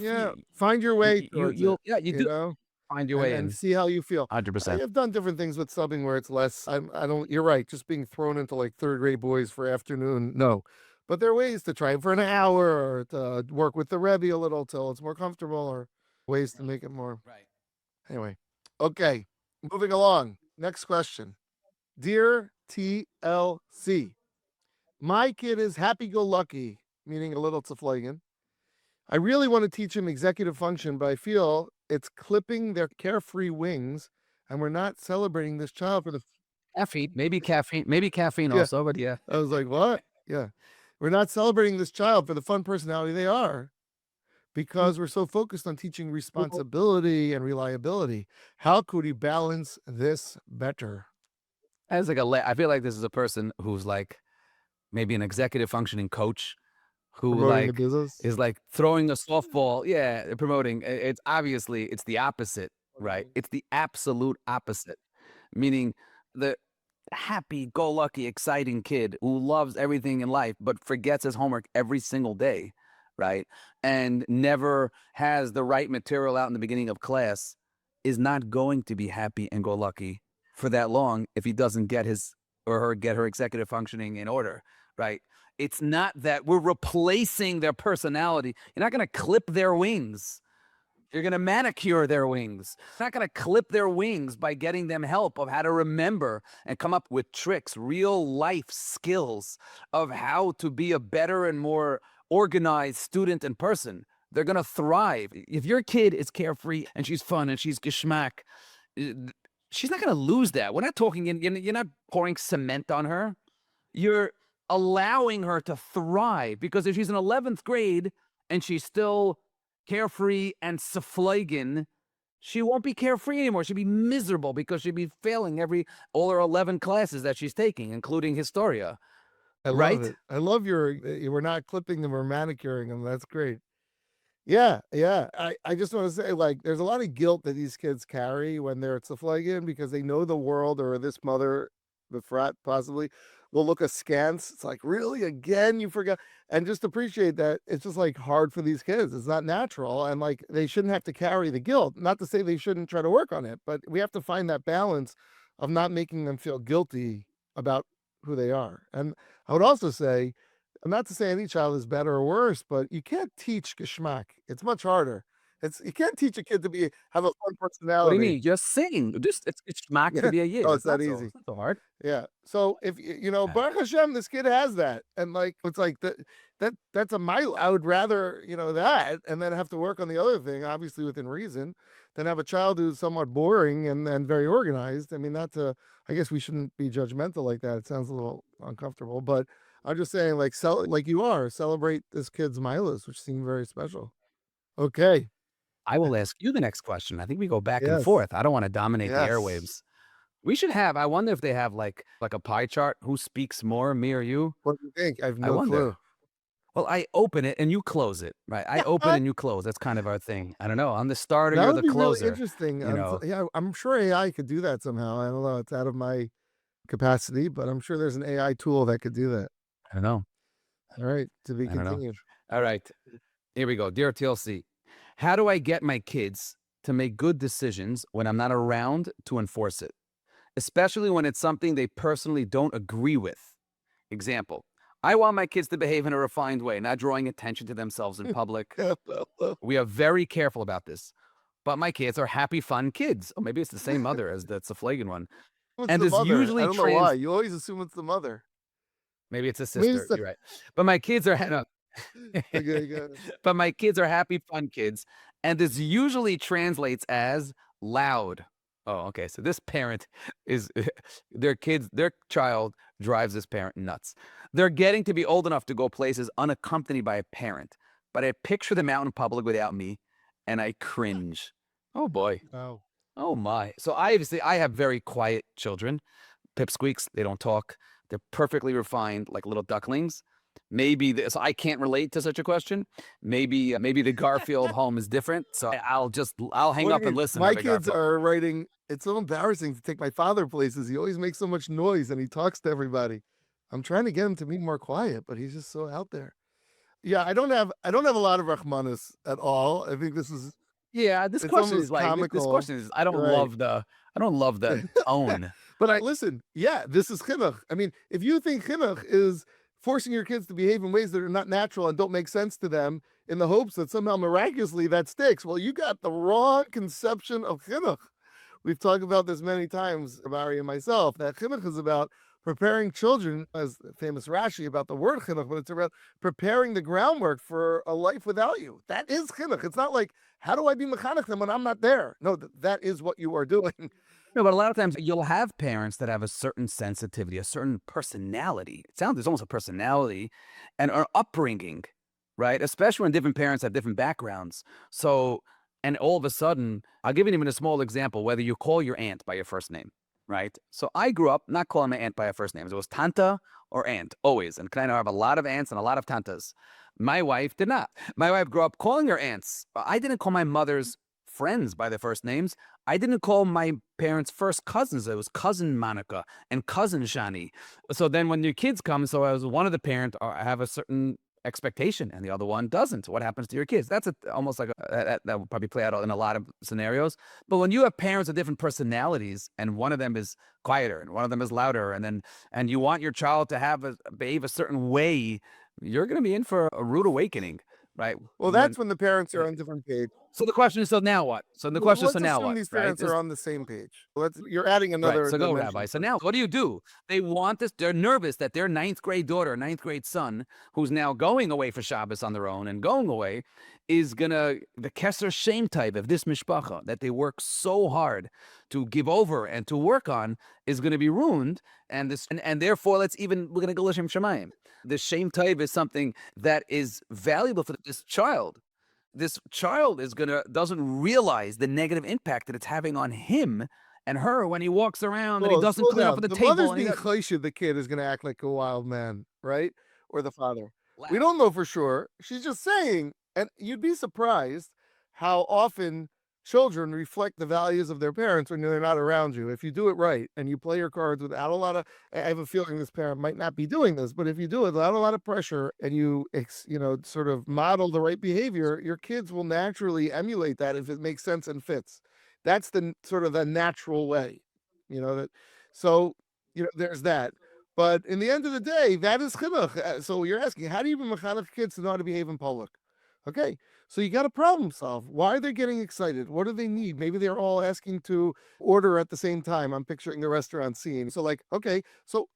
find your way. You do find your way and see how you feel. 100%. I've done different things with subbing where it's less. I don't. You're right. Just being thrown into like third grade boys for afternoon. No, but there are ways to try it for an hour or to work with the Rebbe a little till it's more comfortable, or ways to make it more. Right. Anyway, okay, moving along. Next question. Dear TLC, my kid is happy-go-lucky, meaning a little tzaflagan. I really want to teach him executive function, but I feel it's clipping their carefree wings, and we're not celebrating this child for the caffeine. Maybe caffeine also, but yeah. I was like, what? Yeah. We're not celebrating this child for the fun personality they are, because we're so focused on teaching responsibility and reliability. How could we balance this better? As like I feel like this is a person who's like maybe an executive functioning coach who like is like throwing a softball. Yeah, promoting. It's obviously it's the opposite, right? It's the absolute opposite, meaning the happy-go-lucky, exciting kid who loves everything in life but forgets his homework every single day, right? And never has the right material out in the beginning of class is not going to be happy and go lucky for that long if he doesn't get his or her get her executive functioning in order, right? It's not that we're replacing their personality. You're not going to clip their wings. You're going to manicure their wings. You're not going to clip their wings by getting them help of how to remember and come up with tricks, real life skills of how to be a better and more organized student and person. They're going to thrive. If your kid is carefree and she's fun and she's geschmack, she's not going to lose that. We're not talking, you're not pouring cement on her. You're allowing her to thrive, because if she's in 11th grade and she's still carefree and seflagen, she won't be carefree anymore. She'll be miserable because she'll be failing all her 11 classes that she's taking, including Historia. I love it. I love we're not clipping them or manicuring them. That's great. Yeah. I just want to say, like, there's a lot of guilt that these kids carry when they're at Seflagen because they know the world, or this mother, the frat possibly, will look askance. It's like, really? Again, you forgot? And just appreciate that it's just like hard for these kids. It's not natural. And like, they shouldn't have to carry the guilt. Not to say they shouldn't try to work on it, but we have to find that balance of not making them feel guilty about who they are. And I would also say, I'm not to say any child is better or worse, but you can't teach geschmack. It's much harder. You can't teach a kid to have a fun personality. What do you mean? Just sing. It's geschmack to be a yid. Oh, it's that easy. It's not so hard. Yeah. So if Baruch Hashem, this kid has that, and like it's like that's a mile. I would rather that, and then have to work on the other thing, obviously within reason, than have a child who's somewhat boring and very organized. I mean, I guess we shouldn't be judgmental like that. It sounds a little uncomfortable, but I'm just saying, like, celebrate this kid's milas, which seem very special. Okay. I will ask you the next question. I think we go back and forth. I don't want to dominate the airwaves. We should I wonder if they have like a pie chart. Who speaks more, me or you? What do you think? I have no clue. Well, I open it and you close it, right? I open and you close. That's kind of our thing. I don't know. I'm the starter, That you're would the be really closer. interesting. You know, Yeah, I'm sure AI could do that somehow. I don't know. It's out of my capacity, but I'm sure there's an AI tool that could do that. I don't know. All right, to be I don't know. continued. All right. Here we go. Dear TLC, how do I get my kids to make good decisions when I'm not around to enforce it, especially when it's something they personally don't agree with? Example, I want my kids to behave in a refined way, not drawing attention to themselves in public. We are very careful about this. But my kids are happy, fun kids. Or maybe it's the same mother as the Flagan one. It's And the there's mother. I usually don't know why. You always assume it's the mother. Maybe it's a Maybe sister. it's the- You're right. But my kids are no. Okay, go ahead. But my kids are happy, fun kids, and this usually translates as loud. Oh, okay. So this parent is their child drives this parent nuts. They're getting to be old enough to go places unaccompanied by a parent, but I picture them out in public without me, and I cringe. Oh boy. Oh. Oh my. So I have very quiet children. Pipsqueaks, they don't talk. They're perfectly refined, like little ducklings. Maybe this, I can't relate to such a question. Maybe the Garfield home is different. So I'll hang up and listen. My kids are writing. It's so embarrassing to take my father places. He always makes so much noise and he talks to everybody. I'm trying to get him to be more quiet, but he's just so out there. Yeah, I don't have a lot of Rahmanis at all. I think this is this question is like comical. This question is I don't love the tone. But listen, yeah, this is chinuch. I mean, if you think chinuch is forcing your kids to behave in ways that are not natural and don't make sense to them in the hopes that somehow miraculously that sticks, well, you got the wrong conception of chinuch. We've talked about this many times, Barry and myself, that chinuch is about preparing children, as famous Rashi about the word chinuch, but it's about preparing the groundwork for a life without you. That is chinuch. It's not like, how do I be mechanech them when I'm not there? No, that is what you are doing. No, but a lot of times you'll have parents that have a certain sensitivity, a certain personality. It sounds there's almost a personality and an upbringing, right? Especially when different parents have different backgrounds. So, and all of a sudden, I'll give you even a small example, whether you call your aunt by your first name, right? So I grew up not calling my aunt by her first name. It was tanta or aunt, always. And I have a lot of aunts and a lot of tantas. My wife did not. My wife grew up calling her aunts. I didn't call my mother's friends by their first names. I didn't call my parents' first cousins. It was cousin Monica and cousin Shani. So then when your kids come, so as one of the parents have a certain expectation and the other one doesn't. What happens to your kids? That's almost like that will probably play out in a lot of scenarios. But when you have parents with different personalities and one of them is quieter and one of them is louder, and you want your child to behave a certain way, you're going to be in for a rude awakening. Right. Well, that's when the parents are on different page. So the question is, so now what? So the question is, so now what? These parents are on the same page. You're adding another. Right, so go, Rabbi. So now what do? They want this. They're nervous that their 9th grade daughter, 9th grade son, who's now going away for Shabbos on their own and going away, is the Kesser shame type of this Mishpacha that they work so hard to give over and to work on is going to be ruined. And therefore, we're going to go L'Shem Shemayim. The shame type is something that is valuable for this child. This child doesn't realize the negative impact that it's having on him and her when he walks around and he doesn't clean up at the table. The mother's being choshev, the kid is going to act like a wild man, right? Or the father. We don't know for sure. She's just saying, and you'd be surprised how often children reflect the values of their parents when they're not around you. If you do it right and you play your cards without a lot of, I have a feeling this parent might not be doing this, but if you do it without a lot of pressure and you sort of model the right behavior, your kids will naturally emulate that if it makes sense and fits. That's the sort of the natural way, so there's that. But in the end of the day, that is chinuch. So you're asking, how do you even mechanech kids to know how to behave in public? Okay, so you got to problem solve. Why are they getting excited? What do they need? Maybe they're all asking to order at the same time. I'm picturing the restaurant scene. So okay, so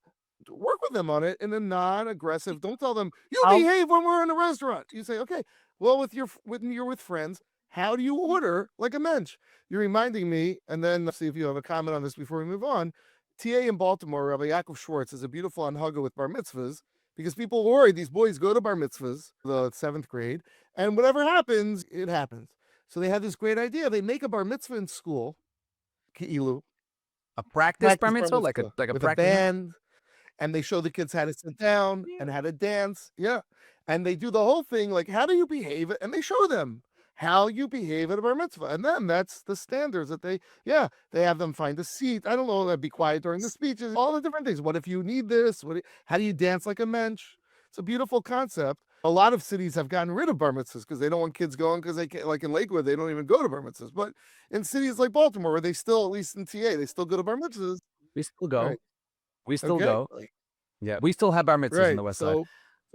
work with them on it in a non-aggressive. Don't tell them you behave when we're in a restaurant. You say, okay, well, when you're with friends, how do you order like a mensch? You're reminding me, and then let's see if you have a comment on this before we move on. TA in Baltimore, Rabbi Yaakov Schwartz, has a beautiful anhaga with bar mitzvahs. Because people worry these boys go to bar mitzvahs, the 7th grade, and whatever happens, it happens. So they had this great idea. They make a bar mitzvah in school, ki'ilu. A practice bar mitzvah? Like a with practice a band, and they show the kids how to sit down and how to dance. Yeah. And they do the whole thing, like, how do you behave? And they show them how you behave at a bar mitzvah. And then that's the standards that they have them find a seat. I don't know, be quiet during the speeches, all the different things. What if you need this? How do you dance like a mensch? It's a beautiful concept. A lot of cities have gotten rid of bar mitzvahs because they don't want kids going, because they can't, like in Lakewood, they don't even go to bar mitzvahs. But in cities like Baltimore, where they still, at least in TA, they still go to bar mitzvahs. We still go. Right. We still go. Yeah, we still have bar mitzvahs on the west side. So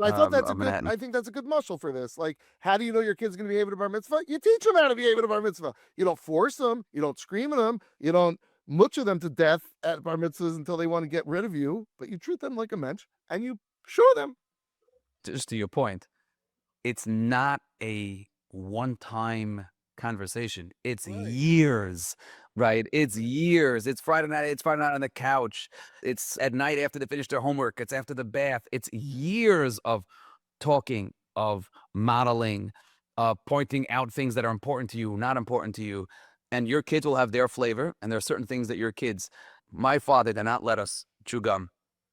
I thought that's a good. I think that's a good muscle for this. Like, how do you know your kid's going to behave at a bar mitzvah? You teach them how to behave at a bar mitzvah. You don't force them. You don't scream at them. You don't butcher them to death at bar mitzvahs until they want to get rid of you. But you treat them like a mensch, and you show them. Just to your point, it's not a one-time conversation. It's years, right? It's years. It's Friday night. It's Friday night on the couch. It's at night after they finish their homework. It's after the bath. It's years of talking, of modeling, pointing out things that are important to you, not important to you. And your kids will have their flavor. And there are certain things that your kids, my father did not let us chew gum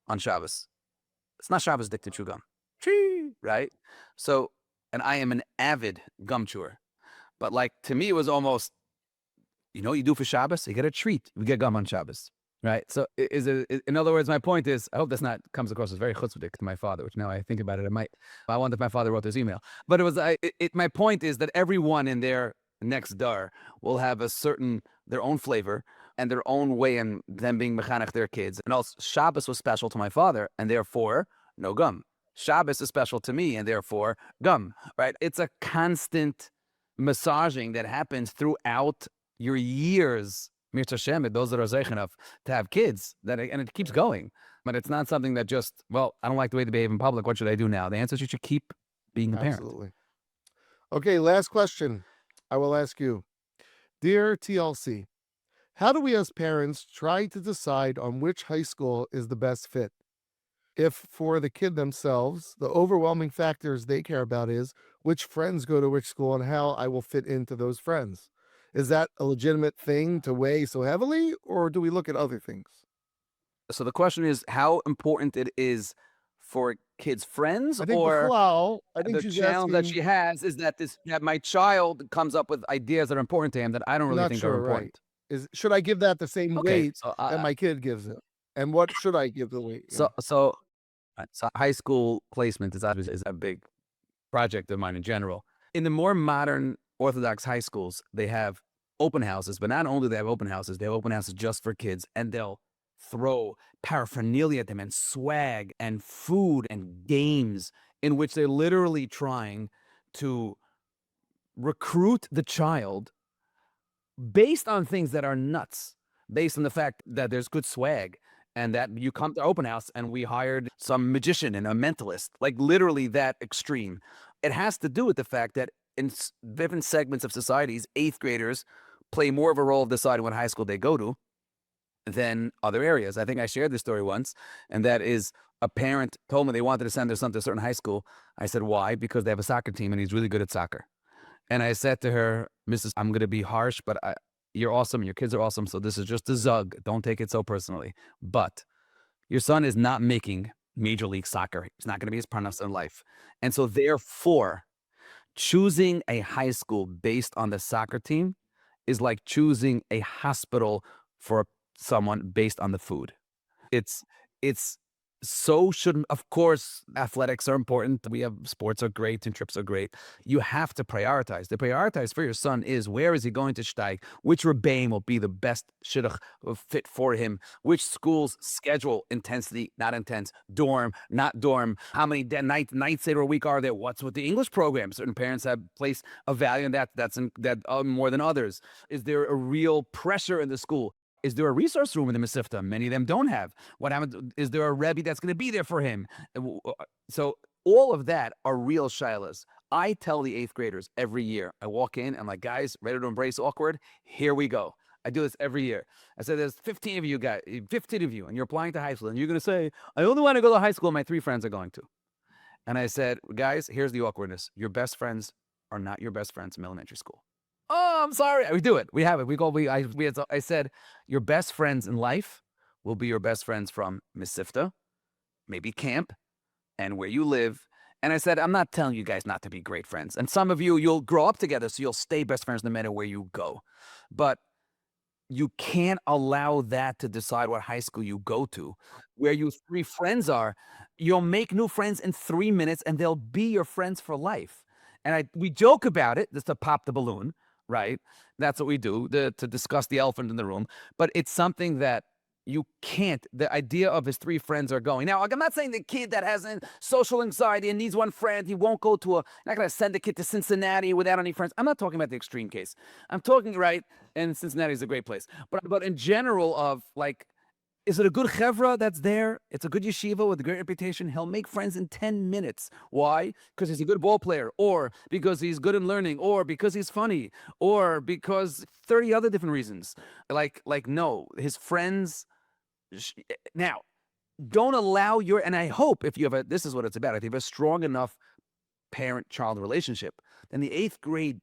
on Shabbos. It's not Shabbos dick to chew gum, right? So, and I am an avid gum chewer. But like, to me, it was almost, you know what you do for Shabbos? You get a treat. We get gum on Shabbos, right? So in other words, my point is, I hope this not comes across as very chutzpahdik to my father, which now I think about it, I wonder if my father wrote this email. But my point is that everyone in their next door will have their own flavor and their own way in them being mechanech their kids. And also, Shabbos was special to my father, and therefore, no gum. Shabbos is special to me, and therefore, gum, right? It's a constant massaging that happens throughout your years, Mir Hashem, those that are zeichen enough to have kids, and it keeps going. But it's not something that just, well, I don't like the way they behave in public. What should I do now? The answer is you should keep being a parent. Absolutely. Okay, last question I will ask you. Dear TLC, how do we as parents try to decide on which high school is the best fit? If for the kid themselves, the overwhelming factors they care about is which friends go to which school and how I will fit into those friends. Is that a legitimate thing to weigh so heavily, or do we look at other things? So the question is how important it is for kids' friends, I think or the challenge that she has is that my child comes up with ideas that are important to him that I don't really think are important. Right. Should I give that the same weight that my kid gives it? And what should I give the weight? So high school placement is a big project of mine in general. In the more modern Orthodox high schools, they have open houses, but not only do they have open houses, they have open houses just for kids, and they'll throw paraphernalia at them and swag and food and games in which they're literally trying to recruit the child based on things that are nuts, based on the fact that there's good swag and that you come to open house and we hired some magician and a mentalist, like literally that extreme. It has to do with the fact that in different segments of societies, 8th graders play more of a role of deciding what high school they go to than other areas. I think I shared this story once, and that is a parent told me they wanted to send their son to a certain high school. I said, why? Because they have a soccer team and he's really good at soccer. And I said to her, Mrs., I'm going to be harsh, but you're awesome. Your kids are awesome. So this is just a zug. Don't take it so personally. But your son is not making Major League Soccer. It's not going to be his parnas in life. And so therefore, choosing a high school based on the soccer team is like choosing a hospital for someone based on the food. It's so shouldn't, of course, athletics are important. We have sports are great and trips are great. You have to prioritize. The prioritize for your son is where is he going to steig? Which rebbeim will be the best shidduch fit for him? Which schools schedule intensity, not intense, dorm, not dorm? How many nights a week are there? What's with the English program? Certain parents have placed a value in that. That's more than others. Is there a real pressure in the school? Is there a resource room in the Masifta? Many of them don't have. What happens? Is there a Rebbe that's going to be there for him? So all of that are real shilas. I tell the 8th graders every year. I walk in, I'm like, guys, ready to embrace awkward? Here we go. I do this every year. I said, there's 15 of you guys, 15 of you, and you're applying to high school, and you're going to say, I only want to go to high school my 3 friends are going to. And I said, guys, here's the awkwardness. Your best friends are not your best friends in elementary school. Oh, I'm sorry. We do it. We have it. I said, your best friends in life will be your best friends from Misifta, maybe camp, and where you live, And I said, I'm not telling you guys not to be great friends. And some of you, you'll grow up together, so you'll stay best friends no matter where you go. But you can't allow that to decide what high school you go to. Where your 3 friends are, you'll make new friends in 3 minutes, and they'll be your friends for life. And we joke about it just to pop the balloon, right? That's what we do to discuss the elephant in the room. But it's something that you can't. The idea of his 3 friends are going. Now, I'm not saying the kid that has social anxiety and needs one friend, he won't go to you're not going to send a kid to Cincinnati without any friends. I'm not talking about the extreme case. I'm talking, right, and Cincinnati is a great place. But in general of, like, is it a good chevra that's there? It's a good yeshiva with a great reputation. He'll make friends in 10 minutes. Why? Because he's a good ball player, or because he's good in learning, or because he's funny, or because 30 other different reasons. Like no, his friends... Now, don't allow and I hope if you have this is what it's about. If you have a strong enough parent-child relationship, then the 8th grade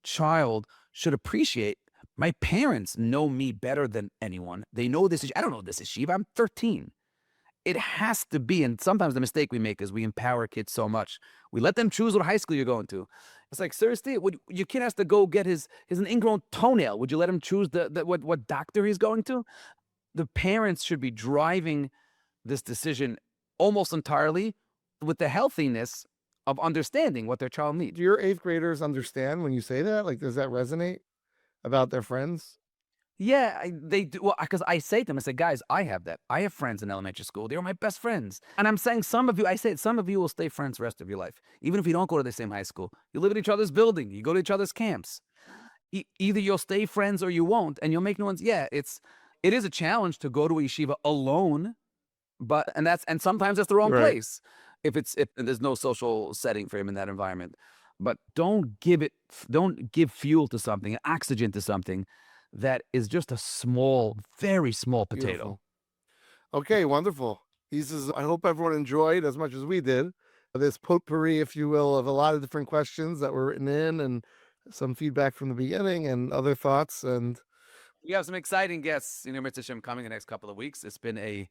child should appreciate, my parents know me better than anyone. They know this. I don't know this yeshiva. I'm 13. It has to be, and sometimes the mistake we make is we empower kids so much. We let them choose what high school you're going to. It's like, seriously, your kid has to go get his an ingrown toenail. Would you let him choose what doctor he's going to? The parents should be driving this decision almost entirely with the healthiness of understanding what their child needs. Do your 8th graders understand when you say that? Like, does that resonate about their friends? Yeah, they do. Well, because I say to them, I say, guys, I have that. I have friends in elementary school. They are my best friends. And I'm saying some of you will stay friends the rest of your life. Even if you don't go to the same high school. You live in each other's building. You go to each other's camps. Either you'll stay friends or you won't. And you'll make new ones. Yeah, it is a challenge to go to a yeshiva alone, and sometimes that's the wrong place if there's no social setting for him in that environment. But don't give fuel to something, oxygen to something that is just a small, very small potato. Beautiful. Okay, wonderful. He says, I hope everyone enjoyed as much as we did this potpourri, if you will, of a lot of different questions that were written in and some feedback from the beginning and other thoughts. And we have some exciting guests, Mitzvah Shem, coming in the next couple of weeks. It's been a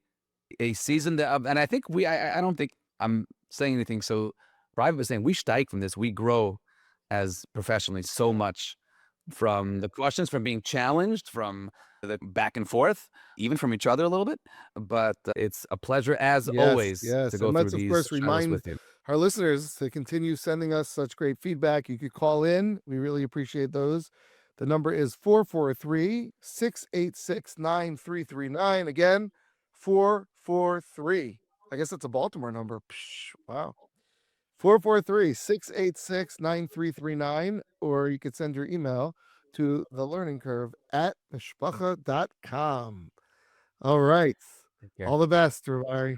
season that, and I think I don't think I'm saying anything so private, but saying we steig from this. We grow as professionally so much from the questions, from being challenged, from the back and forth, even from each other a little bit. But it's a pleasure, as always, to go through these. Of course, remind our listeners to continue sending us such great feedback. You could call in. We really appreciate those. The number is 443-686-9339. Again, 443. I guess that's a Baltimore number. Psh, wow. 443-686-9339. Or you could send your email to thelearningcurve@mishpacha.com. All right. All the best, Rabbi.